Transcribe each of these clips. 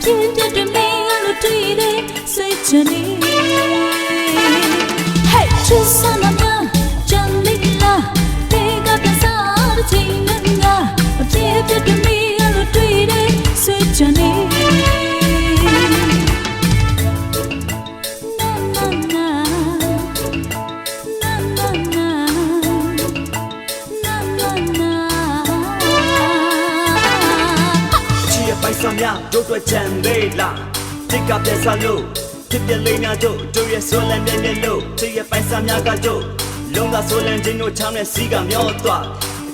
ဖြစ်တဲ့တွင်မင်းကလို့တွေ့တယ်ဆွေးချနေ Hey ချစ်စနာများချမ်းလေးလားတေကပြန်စားတဲ့ချိန်နဲ့ငါအဖြစ်တဲ့တွင်မင်းကလို့တွေ့တယ်ဆွေးချနေတို့တွေ့ချင်သေးလားတိတ်ကပြဆလို့ဖြစ်ပြလိမ့်များတို့တို့ရဲ့ဆိုလန်တဲ့လို့ချစ်ရဲ့ပိုင်စားများကတို့လုံးကဆိုလန်ချင်းတို့ချောင်းနဲ့စီးကမျောသွား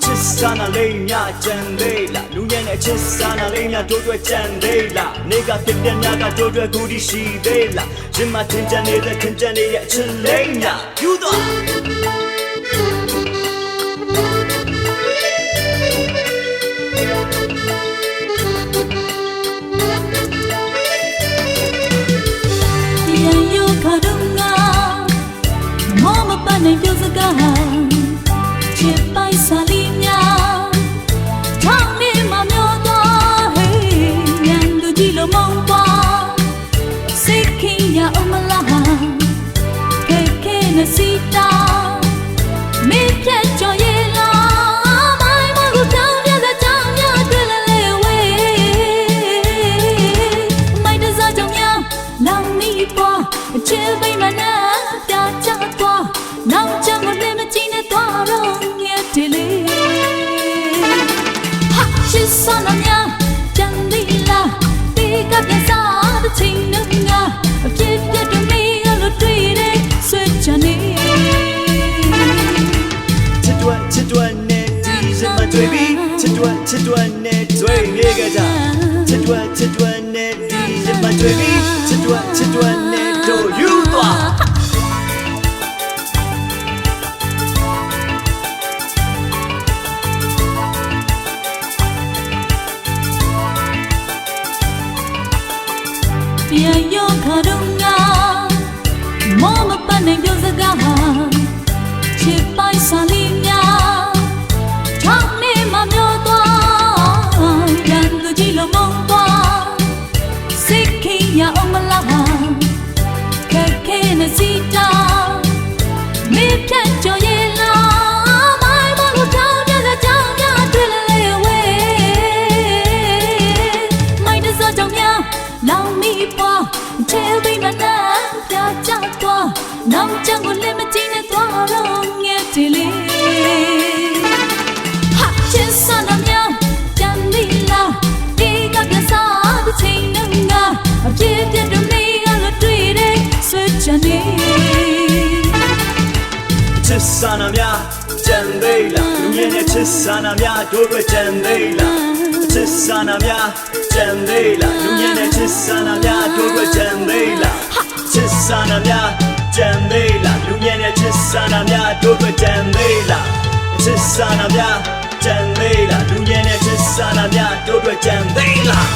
ချစ်စားနာလိမ့်များချင်သေးလားလူငယ်နဲ့ချစ်စားနာလိမ့်များတို့တွေ့ချင်သေးလားနေကဖြစ်ပြများကတို့တွေ့ကူဒီရှိသေးလားရင်မထင်ချင်နေတဲ့ထင်ချင်နေရဲ့ချစ်လိမ့်များယူသွားနိုင်ပြောစကားချစ်ပိုက်စားလိများထောင်းနေမှမျောသွားဟေးညံလူကြီးလိုမုံသွားစိတ်ခင်ရအောင်မလားခဲခဲနဲ့စီတာမေးပြတ်ကြော်ရလားမိုင်းမကိုကြောင်ပြတဲ့ကြောင်များတွေ့လဲလေဝေးမိုင်းတစားကြောင်များလောင်နေပေါ်ချစ်ပိမနာပြချသွားနောက်ကျမလည်းမကြည့်နဲ့သွားတော့ငဲ့တယ်လေဟာချစ်စနာများချမ်းလေးလားဒီကပြန်စားတဲ့ချိန်နဲ့ငါအပြစ်ပြတ်တွေမေးလို့တွေ့တယ်ဆွေးချနေချစ်တွန်းနဲ့ဒီစမတွေ့ပြီချစ်တွန်းနဲ့တွေ့နေကြတာချစ်တွန်းနဲ့ဒီစမတွေ့ပြီချစ်တွန်းနဲ့တို့ယူသွားပြန်ရောက်ခါတော့ငါမောမပန်းနိုင်ပြောစကားချစ်ပိုင်စားလိများထောင်းနေမှမျောသွားရန်လူကြီးလိုမုံသွားစိတ်ခင်ရအောင်မလားခဲခဲနဲ့စီတာမေးဖြတ်ကြော်ရလားမိုင်းမကိုကြောင်ပြတဲ့ကြောင်များတွေ့လဲဝေးမိုင်းတစောကြောင်များလောင်မီပေါ်ချဲပိမနာပြချသွားနောက်ကျကိုလည်းမကြည့်နဲ့သွားတော့ငဲ့တယ်လေဟာချစ်စနာများချမ်းလေးလားဒီကပြန်စားတဲ့ချိန်နဲ့ငါအပြစ်ပြတ်တွေမေးလို့တွေ့တယ်ဆွေးချနေချစ်စနာများချမ်းသေးလားလူငယ်နဲ့ချစ်စနာများတို့တွေ့ချင်သေးလားချစ်စနာများချမ်းသေးလားလူငယ်နဲ့ချစ်စနာများတို့တွေ့ချင်သေးလားချစ်စနာများချမ်းသေးလားလူငယ်နဲ့ချစ်စနာများတို့တွေ့ချင်သေးလားချစ်စနာများချမ်းသေးလားလူငယ်နဲ့ချစ်စနာများတို့တွေ့ချင်သေးလား